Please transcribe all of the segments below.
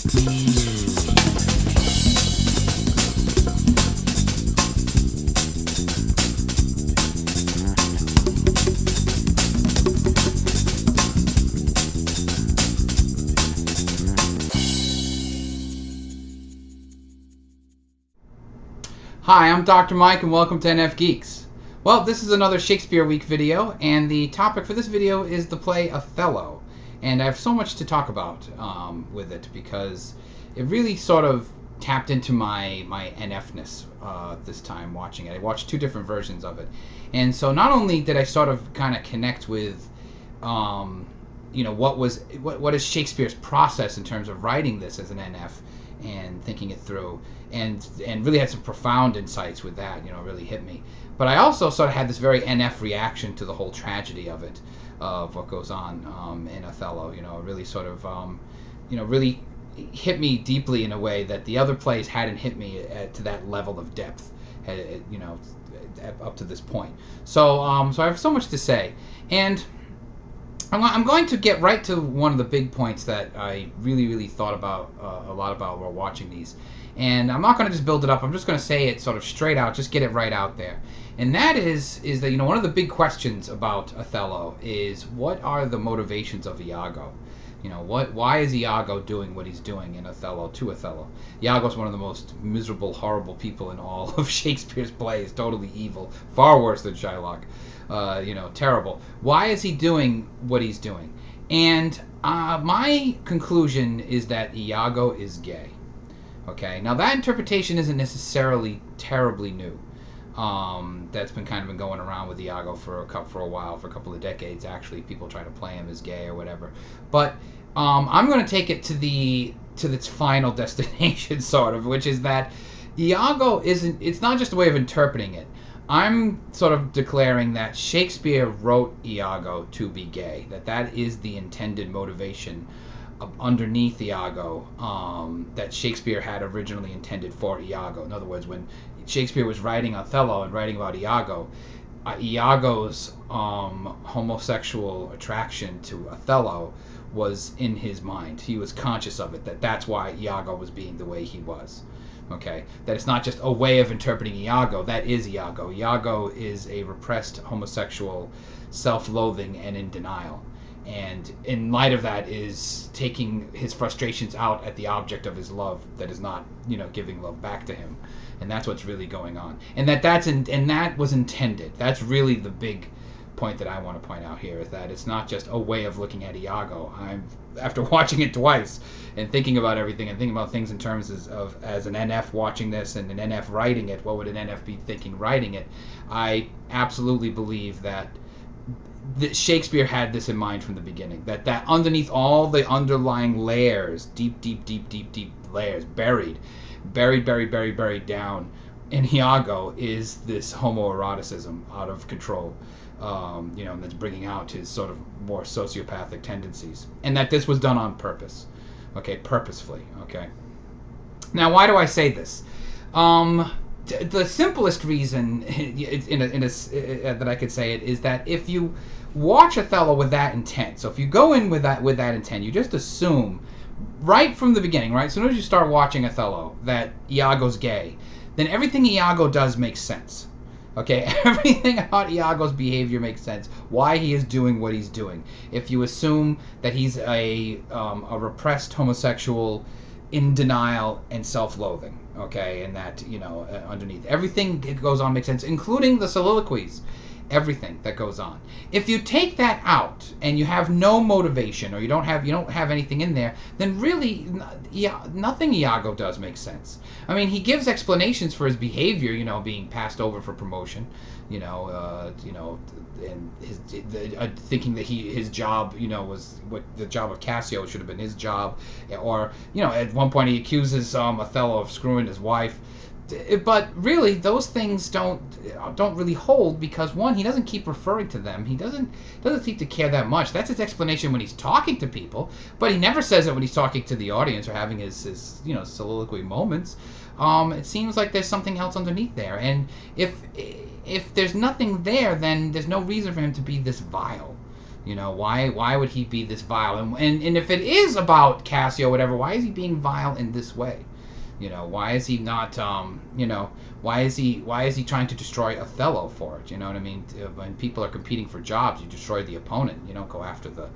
Hi, I'm Dr. Mike and welcome to Nfgeeks. Well, this is another Shakespeare Week video, and the topic for this video is the play Othello. And I have so much to talk about with it because it really sort of tapped into my NF-ness this time watching it. I watched two different versions of it. And so not only did I sort of kind of connect with what is Shakespeare's process in terms of writing this as an NF and thinking it through, and really had some profound insights with that, really hit me. But I also sort of had this very NF reaction to the whole tragedy of it, of what goes on in Othello. It really sort of, really hit me deeply in a way that the other plays hadn't hit me to that level of depth, up to this point. So, so I have so much to say, and I'm going to get right to one of the big points that I really thought about a lot about while watching these. And I'm not going to just build it up. I'm just going to say it sort of straight out, just get it right out there. And that is that, one of the big questions about Othello is, what are the motivations of Iago? Why is Iago doing what he's doing in Othello to Othello? Iago is one of the most miserable, horrible people in all of Shakespeare's plays, totally evil, far worse than Shylock. Terrible. Why is he doing what he's doing? And my conclusion is that Iago is gay. Okay, now that interpretation isn't necessarily terribly new. That's been kind of been going around with Iago for a while, for a couple of decades. Actually, people try to play him as gay or whatever. But I'm going to take it to its final destination, sort of, which is that Iago isn't. It's not just a way of interpreting it. I'm sort of declaring that Shakespeare wrote Iago to be gay. That is the intended motivation underneath Iago, that Shakespeare had originally intended for Iago. In other words, when Shakespeare was writing Othello and writing about Iago, Iago's homosexual attraction to Othello was in his mind. He was conscious of it, that's why Iago was being the way he was. Okay, that it's not just a way of interpreting Iago. That is Iago. Iago is a repressed homosexual, self-loathing and in denial. And in light of that is taking his frustrations out at the object of his love that is not, giving love back to him. And that's what's really going on. And that was intended. That's really the big point that I want to point out here, is that it's not just a way of looking at Iago. After watching it twice and thinking about everything and thinking about things in terms of as an NF watching this and an NF writing it, what would an NF be thinking writing it? I absolutely believe that Shakespeare had this in mind from the beginning. That underneath all the underlying layers, deep layers, buried down in Iago, is this homoeroticism out of control. And that's bringing out his sort of more sociopathic tendencies, and that this was done on purpose, purposefully. Now, why do I say this? The simplest reason, that I could say it, is that if you watch Othello with that intent, so if you go in with that intent, you just assume right from the beginning, right, as soon as you start watching Othello, that Iago's gay, then everything Iago does makes sense. Everything about Iago's behavior makes sense. Why he is doing what he's doing. If you assume that he's a repressed homosexual in denial and self-loathing, and that, underneath everything that goes on makes sense, including the soliloquies, everything that goes on. If you take that out and you have no motivation, or you don't have anything in there, then really, nothing Iago does makes sense. I mean, he gives explanations for his behavior, being passed over for promotion, and thinking that his job, was what the job of Cassio should have been his job, or at one point he accuses Othello of screwing his wife. But really, those things don't really hold, because one, he doesn't keep referring to them. He doesn't seem to care that much. That's his explanation when he's talking to people, but he never says it when he's talking to the audience or having his soliloquy moments. It seems like there's something else underneath there, and if there's nothing there, then there's no reason for him to be this vile. You know, why would he be this vile? And if it is about Cassio, whatever, why is he being vile in this way? You know, why is he not, you know, why is he trying to destroy Othello for it? You know what I mean? When people are competing for jobs, you destroy the opponent. You don't go after the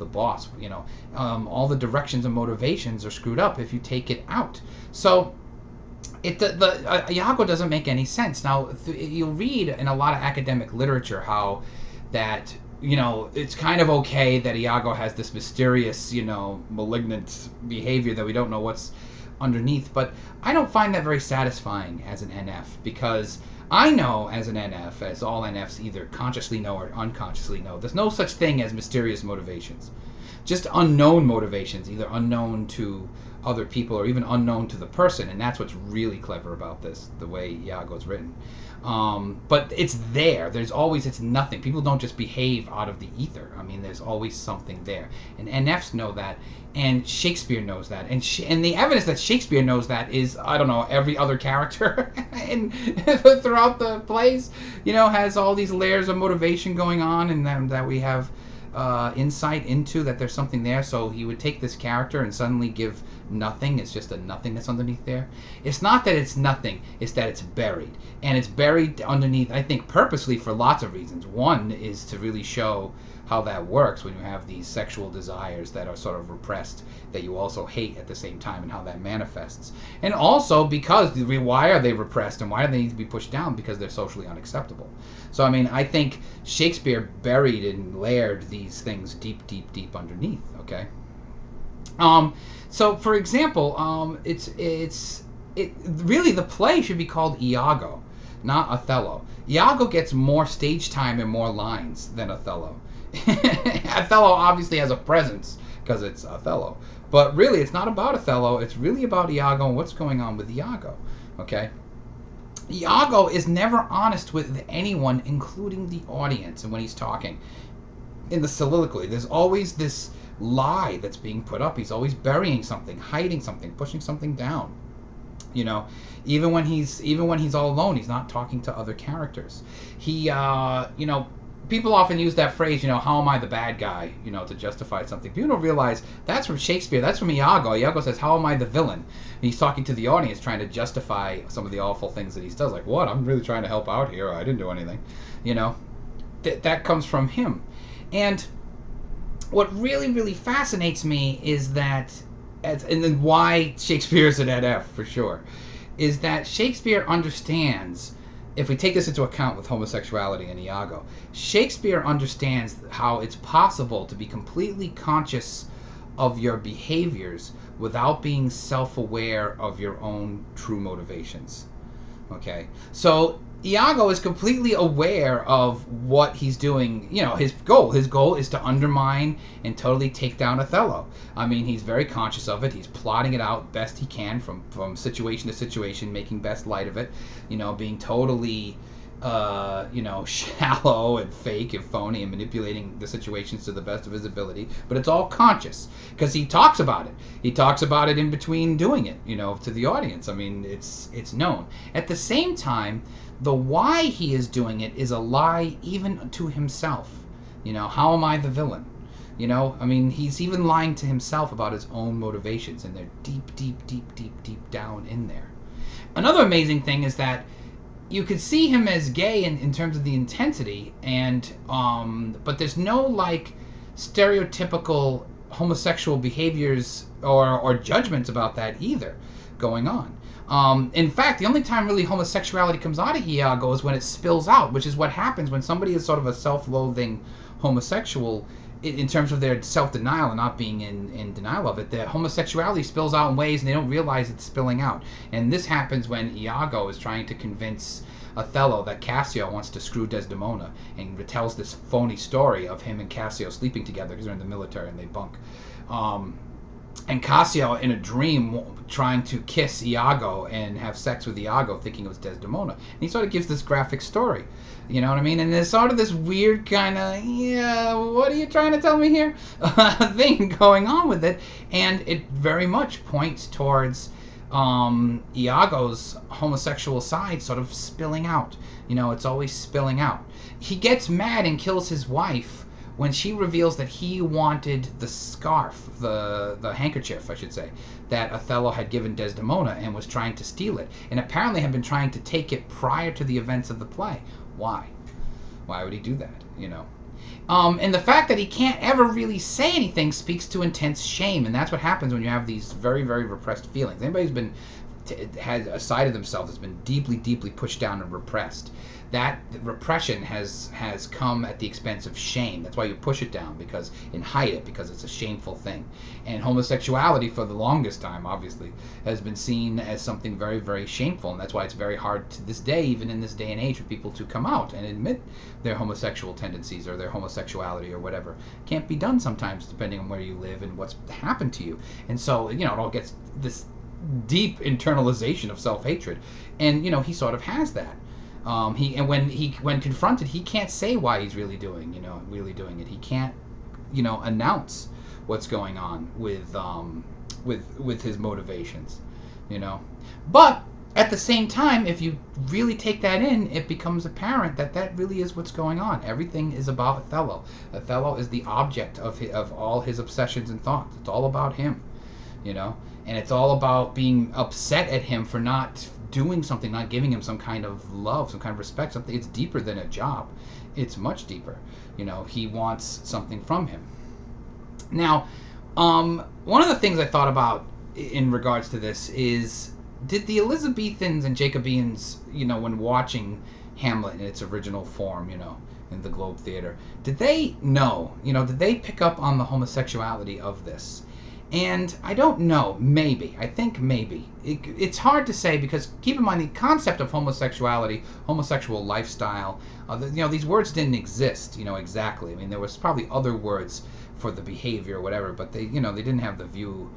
boss. You know, all the directions and motivations are screwed up if you take it out. So Iago doesn't make any sense. Now, you'll read in a lot of academic literature how that, you know, it's kind of okay that Iago has this mysterious, you know, malignant behavior that we don't know what's underneath, but I don't find that very satisfying as an NF, because I know as an NF, as all NFs either consciously know or unconsciously know, there's no such thing as mysterious motivations. Just unknown motivations, either unknown to other people or even unknown to the person, and that's what's really clever about this, the way Iago's written. But it's there. It's nothing. People don't just behave out of the ether. I mean, there's always something there. And NFs know that, and Shakespeare knows that. And the evidence that Shakespeare knows that is, I don't know, every other character throughout the plays, you know, has all these layers of motivation going on, and that we have insight into, that there's something there. So he would take this character and suddenly give nothing. It's just a nothingness underneath there. It's not that it's nothing, it's that it's buried. And it's buried underneath, I think, purposely for lots of reasons. One is to really show how that works when you have these sexual desires that are sort of repressed, that you also hate at the same time, and how that manifests. And also because, why are they repressed and why do they need to be pushed down? Because they're socially unacceptable. So I mean, I think Shakespeare buried and layered these things deep, deep, deep underneath. Okay. So for example, really the play should be called Iago, not Othello. Iago gets more stage time and more lines than Othello. Othello obviously has a presence because it's Othello, but really it's not about Othello. It's really about Iago and what's going on with Iago. Okay. Iago is never honest with anyone, including the audience. And when he's talking in the soliloquy, there's always this lie that's being put up. He's always burying something, hiding something, pushing something down. You know, even when he's all alone, he's not talking to other characters. You know, people often use that phrase, you know, how am I the bad guy, you know, to justify something. People don't realize that's from Shakespeare. That's from Iago. Iago says, how am I the villain? And he's talking to the audience, trying to justify some of the awful things that he does. Like, what? I'm really trying to help out here. I didn't do anything. You know, that comes from him. And what really, really fascinates me is that, and then why Shakespeare is an NF for sure, is that Shakespeare understands, if we take this into account with homosexuality and Iago, Shakespeare understands how it's possible to be completely conscious of your behaviors without being self-aware of your own true motivations. Okay? So Iago is completely aware of what he's doing. You know, his goal is to undermine and totally take down Othello. I mean, he's very conscious of it. He's plotting it out best he can from situation to situation, making best light of it, you know, being totally you know, shallow and fake and phony and manipulating the situations to the best of his ability. But it's all conscious because he talks about it. He talks about it in between doing it, you know, to the audience. I mean, it's known. At the same time, the why he is doing it is a lie even to himself. You know, how am I the villain? You know, I mean, he's even lying to himself about his own motivations, and they're deep, deep, deep, deep, deep down in there. Another amazing thing is that you could see him as gay in terms of the intensity, and but there's no like stereotypical homosexual behaviors or judgments about that either going on. In fact, the only time really homosexuality comes out of Iago is when it spills out, which is what happens when somebody is sort of a self-loathing homosexual in terms of their self-denial and not being in denial of it. The homosexuality spills out in ways and they don't realize it's spilling out. And this happens when Iago is trying to convince Othello that Cassio wants to screw Desdemona, and retells this phony story of him and Cassio sleeping together because they're in the military and they bunk. And Cassio, in a dream, trying to kiss Iago and have sex with Iago, thinking it was Desdemona. And he sort of gives this graphic story. You know what I mean? And there's sort of this weird kind of, yeah, what are you trying to tell me here? thing going on with it. And it very much points towards Iago's homosexual side sort of spilling out. You know, it's always spilling out. He gets mad and kills his wife when she reveals that he wanted the scarf, the handkerchief, I should say, that Othello had given Desdemona and was trying to steal it, and apparently had been trying to take it prior to the events of the play. Why? Why would he do that, you know? And the fact that he can't ever really say anything speaks to intense shame, and that's what happens when you have these very, very repressed feelings. Anybody who's been has a side of themselves that's been deeply, deeply pushed down and repressed, that repression has come at the expense of shame. That's why you push it down, because and hide it, because it's a shameful thing. And homosexuality, for the longest time, obviously, has been seen as something very, very shameful, and that's why it's very hard to this day, even in this day and age, for people to come out and admit their homosexual tendencies or their homosexuality or whatever. Can't be done sometimes, depending on where you live and what's happened to you. And so, you know, it all gets this deep internalization of self-hatred, and you know, he sort of has that. When confronted, he can't say why he's really doing it. He can't, you know, announce what's going on with his motivations, you know. But at the same time, if you really take that in, it becomes apparent that that really is what's going on. Everything is about Othello. Othello is the object of all his obsessions and thoughts. It's all about him, you know. And it's all about being upset at him for not doing something, not giving him some kind of love, some kind of respect, something. It's deeper than a job. It's much deeper. You know, he wants something from him. Now, one of the things I thought about in regards to this is, did the Elizabethans and Jacobeans, you know, when watching Hamlet in its original form, you know, in the Globe Theater, did they know, you know, did they pick up on the homosexuality of this? And I don't know, maybe. I think maybe. It's hard to say, because keep in mind the concept of homosexuality, homosexual lifestyle, you know, these words didn't exist, you know, exactly. I mean, there was probably other words for the behavior or whatever, but they, you know, they didn't have the view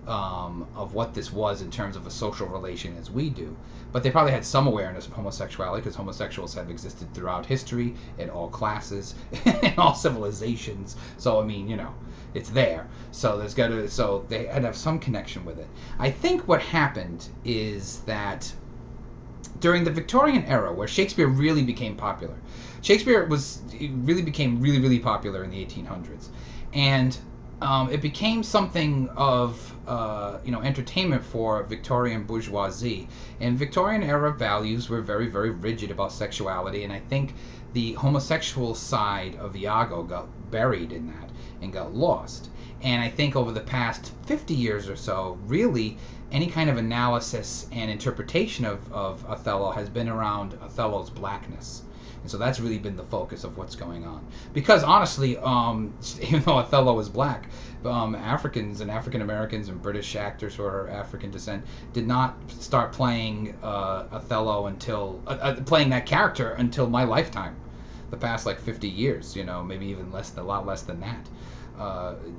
of what this was in terms of a social relation as we do. But they probably had some awareness of homosexuality, because homosexuals have existed throughout history, in all classes, in all civilizations. So, I mean, you know, it's there. So so they had to have some connection with it. I think what happened is that during the Victorian era, where Shakespeare really became popular, Shakespeare really became really, really popular in the 1800s, and it became something of you know, entertainment for Victorian bourgeoisie, and Victorian era values were very, very rigid about sexuality, and I think the homosexual side of Iago got buried in that and got lost. And I think over the past 50 years or so, really, any kind of analysis and interpretation of Othello has been around Othello's blackness. And so that's really been the focus of what's going on. Because honestly, even though Othello is black, Africans and African Americans and British actors who are African descent did not start playing Othello until playing that character until my lifetime, the past like 50 years, you know, maybe even a lot less than that.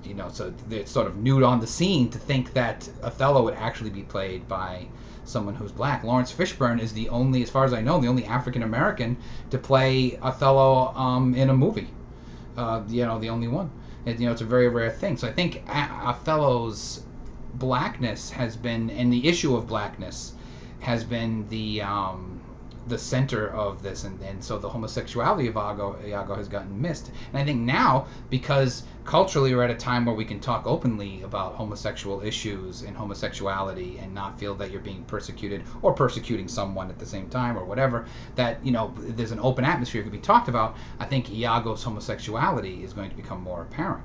You know, so it's sort of new on the scene to think that Othello would actually be played by someone who's black. Lawrence Fishburne is the only, as far as I know, the only African American to play Othello in a movie. You know, the only one. And, you know, it's a very rare thing. So I think Othello's blackness has been, and the issue of blackness has been the center of this, and so the homosexuality of Iago has gotten missed. And I think now, because culturally we're at a time where we can talk openly about homosexual issues and homosexuality and not feel that you're being persecuted or persecuting someone at the same time or whatever, that, you know, there's an open atmosphere to be talked about. I think Iago's homosexuality is going to become more apparent.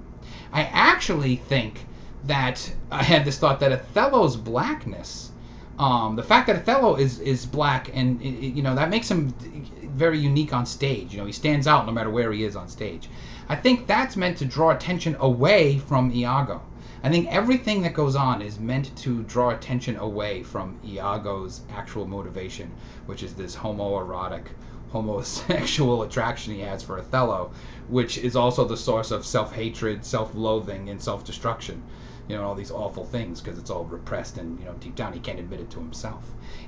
I actually think that I had this thought that Othello's blackness, the fact that Othello is black, and you know, that makes him very unique on stage. You know, he stands out no matter where he is on stage. I think that's meant to draw attention away from Iago. I think everything that goes on is meant to draw attention away from Iago's actual motivation, which is this homoerotic, homosexual attraction he has for Othello, which is also the source of self-hatred, self-loathing, and self-destruction. You know, all these awful things, because it's all repressed, and, you know, deep down he can't admit it to himself.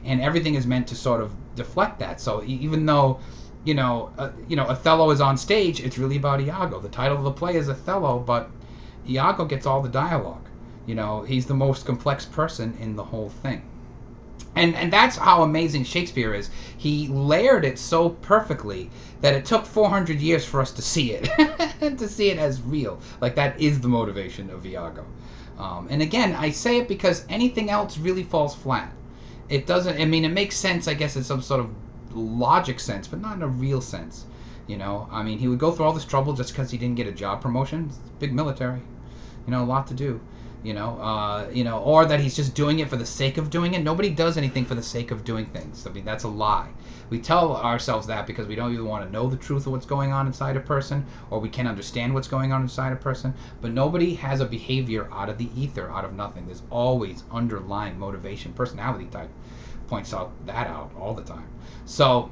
And everything is meant to sort of deflect that. So even though, you know, Othello is on stage, it's really about Iago. The title of the play is Othello, but Iago gets all the dialogue. You know, he's the most complex person in the whole thing. And that's how amazing Shakespeare is. He layered it so perfectly that it took 400 years for us to see it, to see it as real. Like, that is the motivation of Iago. And again, I say it because anything else really falls flat. It doesn't, I mean, it makes sense, I guess, in some sort of logic sense, but not in a real sense. You know, I mean, he would go through all this trouble just because he didn't get a job promotion. It's big military, you know, a lot to do. Or that he's just doing it for the sake of doing it. Nobody does anything for the sake of doing things. I mean, that's a lie. We tell ourselves that because we don't even want to know the truth of what's going on inside a person, or we can't understand what's going on inside a person. But nobody has a behavior out of the ether, out of nothing. There's always underlying motivation. Personality type points that out all the time. So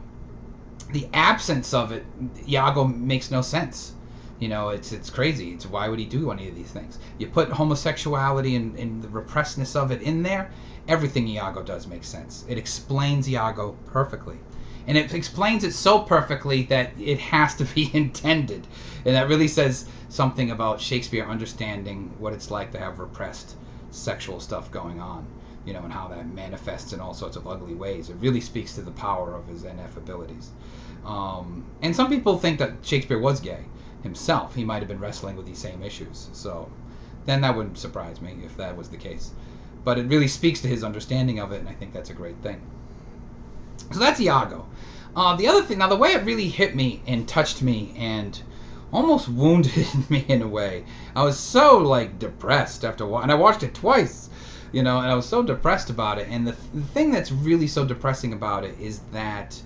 the absence of it, Iago, makes no sense. You know, it's crazy. It's why would he do any of these things? You put homosexuality and the repressedness of it in there, everything Iago does makes sense. It explains Iago perfectly. And it explains it so perfectly that it has to be intended. And that really says something about Shakespeare understanding what it's like to have repressed sexual stuff going on, you know, and how that manifests in all sorts of ugly ways. It really speaks to the power of his NF abilities. And some people think that Shakespeare was gay himself. He might have been wrestling with these same issues. So then that wouldn't surprise me if that was the case. But it really speaks to his understanding of it, and I think that's a great thing. So that's Iago. The other thing, now the way it really hit me and touched me and almost wounded me in a way, I was so like depressed after and I watched it twice, you know, and I was so depressed about it. And the thing that's really so depressing about it is that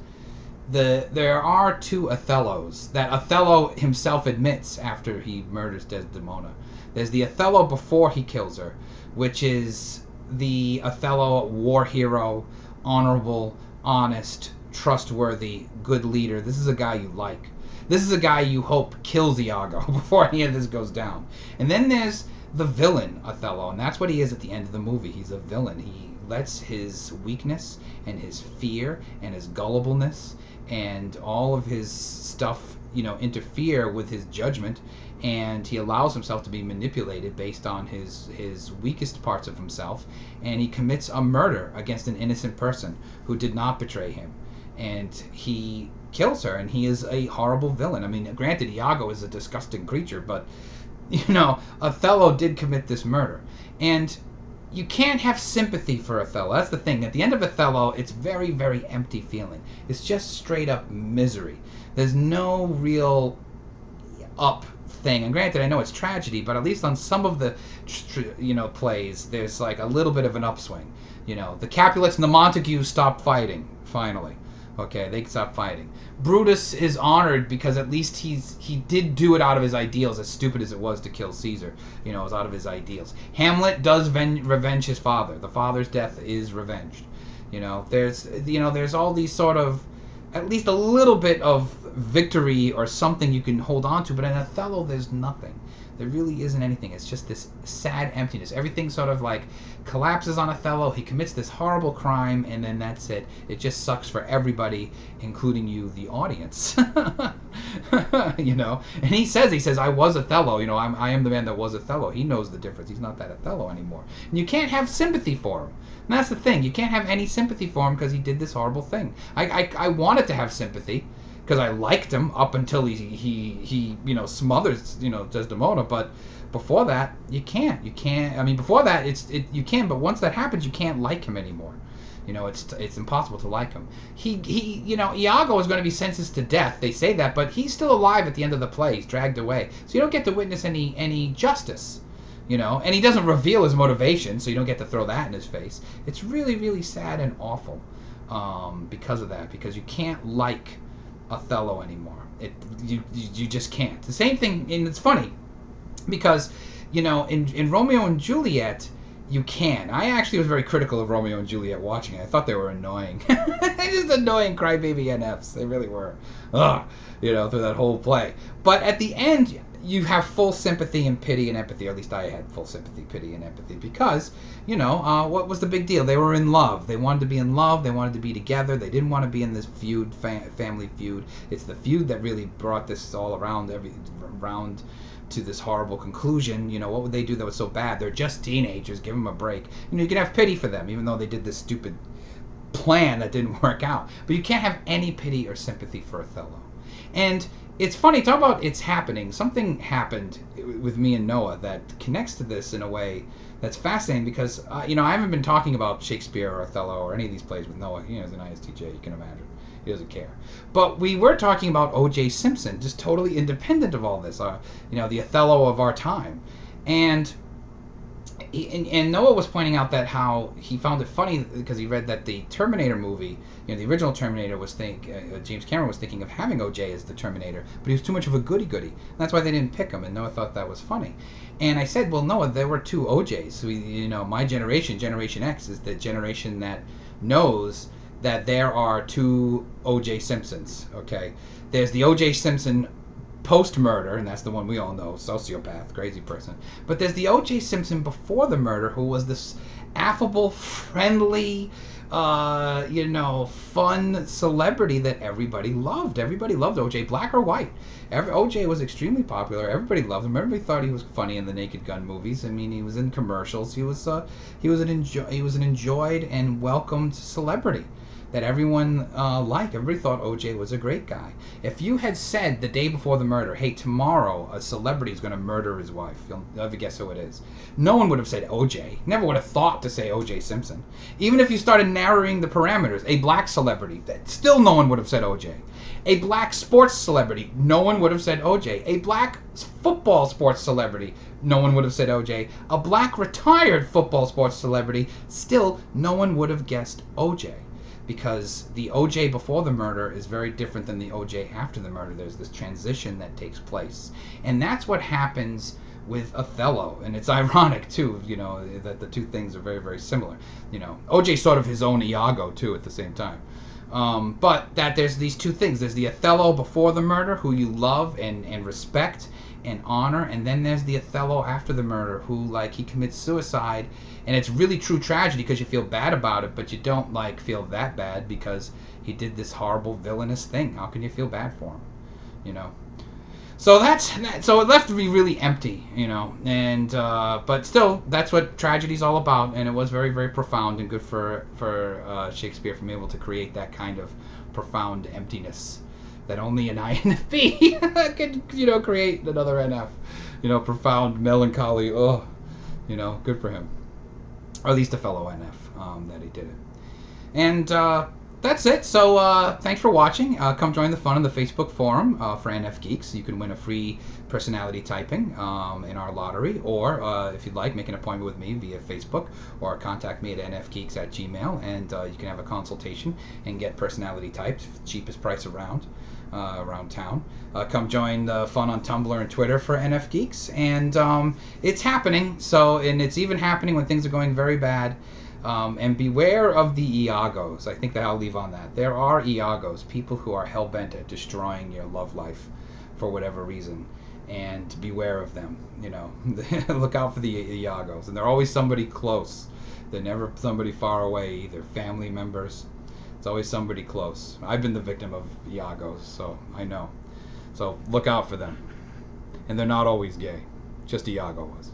there are two Othellos that Othello himself admits after he murders Desdemona. There's the Othello before he kills her, which is the Othello war hero, honorable, honest, trustworthy, good leader. This is a guy you like. This is a guy you hope kills Iago before any of this goes down. And then there's the villain Othello, and that's what he is at the end of the movie. He's a villain. He lets his weakness and his fear and his gullibleness and all of his stuff, you know, interfere with his judgment, and he allows himself to be manipulated based on his weakest parts of himself, and he commits a murder against an innocent person who did not betray him, and he kills her, and he is a horrible villain. I mean, granted, Iago is a disgusting creature, but, you know, Othello did commit this murder, and you can't have sympathy for Othello. That's the thing. At the end of Othello, it's very, very empty feeling. It's just straight up misery. There's no real up thing. And granted, I know it's tragedy, but at least on some of the, plays, there's like a little bit of an upswing. You know, the Capulets and the Montagues stop fighting, finally. Okay, they stop fighting. Brutus is honored because at least he did do it out of his ideals, as stupid as it was to kill Caesar. You know, it was out of his ideals. Hamlet does revenge his father. The father's death is revenged. You know, there's all these sort of, at least a little bit of victory or something you can hold on to, but in Othello there's nothing. There really isn't anything. It's just this sad emptiness. Everything sort of like collapses on Othello. He commits this horrible crime, and then that's it. It just sucks for everybody, including you, the audience. You know? And he says, I was Othello. You know, I am the man that was Othello. He knows the difference. He's not that Othello anymore. And you can't have sympathy for him. And that's the thing. You can't have any sympathy for him because he did this horrible thing. I wanted to have sympathy, because I liked him up until he smothers Desdemona, but before that you can't. I mean, before that you can, but once that happens, you can't like him anymore. You know, it's impossible to like him. Iago is going to be sentenced to death. They say that, but he's still alive at the end of the play. He's dragged away, so you don't get to witness any justice. You know, and he doesn't reveal his motivation, so you don't get to throw that in his face. It's really, really sad and awful because of that, because you can't like Othello anymore. You just can't. The same thing, and it's funny because, you know, in Romeo and Juliet, you can. I actually was very critical of Romeo and Juliet watching it. I thought they were annoying. Just annoying crybaby NFs. They really were. Ugh, you know, through that whole play. But at the end, you have full sympathy and pity and empathy, or at least I had full sympathy, pity, and empathy, because, you know, what was the big deal? They were in love. They wanted to be in love. They wanted to be together. They didn't want to be in this feud, family feud. It's the feud that really brought this all around to this horrible conclusion. You know, what would they do that was so bad? They're just teenagers. Give them a break. You know, you can have pity for them, even though they did this stupid plan that didn't work out. But you can't have any pity or sympathy for Othello. And it's funny, talk about it's happening. Something happened with me and Noah that connects to this in a way that's fascinating because, I haven't been talking about Shakespeare or Othello or any of these plays with Noah. He's an ISTJ, you can imagine. He doesn't care. But we were talking about OJ Simpson, just totally independent of all this, the Othello of our time. And Noah was pointing out that how he found it funny because he read that the Terminator movie, the original Terminator James Cameron was thinking of having OJ as the Terminator, but he was too much of a goody-goody. That's why they didn't pick him, and Noah thought that was funny. And I said, well, Noah, there were two OJs. So my generation, Generation X, is the generation that knows that there are two OJ Simpsons, okay? There's the OJ Simpson post-murder, and that's the one we all know, sociopath, crazy person. But there's the O.J. Simpson before the murder, who was this affable, friendly, fun celebrity that everybody loved. Everybody loved O.J., black or white. O.J. was extremely popular. Everybody loved him. Everybody thought he was funny in the Naked Gun movies. I mean, he was in commercials. He was an enjoyed and welcomed celebrity that everyone liked. Everybody thought OJ was a great guy. If you had said the day before the murder, hey, tomorrow a celebrity is going to murder his wife, you'll never guess who it is. No one would have said OJ. Never would have thought to say OJ Simpson. Even if you started narrowing the parameters, a black celebrity, still no one would have said OJ. A black sports celebrity, no one would have said OJ. A black football sports celebrity, no one would have said OJ. A black retired football sports celebrity, still no one would have guessed OJ. Because the O.J. before the murder is very different than the O.J. after the murder. There's this transition that takes place. And that's what happens with Othello. And it's ironic, too, that the two things are very, very similar. O.J.'s sort of his own Iago, too, at the same time. But that there's these two things. There's the Othello before the murder, who you love and respect and honor. And then there's the Othello after the murder, who, he commits suicide. And it's really true tragedy because you feel bad about it, but you don't feel that bad because he did this horrible villainous thing. How can you feel bad for him? So so it left me really empty, and but still that's what tragedy's all about, and it was very, very profound and good for Shakespeare from able to create that kind of profound emptiness that only an INFP could create another NF, profound melancholy. Good for him. Or at least a fellow NF that he did it. And that's it. So thanks for watching. Come join the fun in the Facebook forum for Nfgeeks. You can win a free personality typing in our lottery. Or if you'd like, make an appointment with me via Facebook. Or contact me at nfgeeks@gmail. And you can have a consultation and get personality typed. Cheapest price around town. Come join the fun on Tumblr and Twitter for Nfgeeks, and it's happening. And it's even happening when things are going very bad. And beware of the Iagos. I think that I'll leave on that. There are Iagos, people who are hell bent at destroying your love life for whatever reason, and beware of them. Look out for the Iagos, and they're always somebody close. They're never somebody far away either. Family members. It's always somebody close. I've been the victim of Iagos, so I know. So look out for them. And they're not always gay. Just Iago was.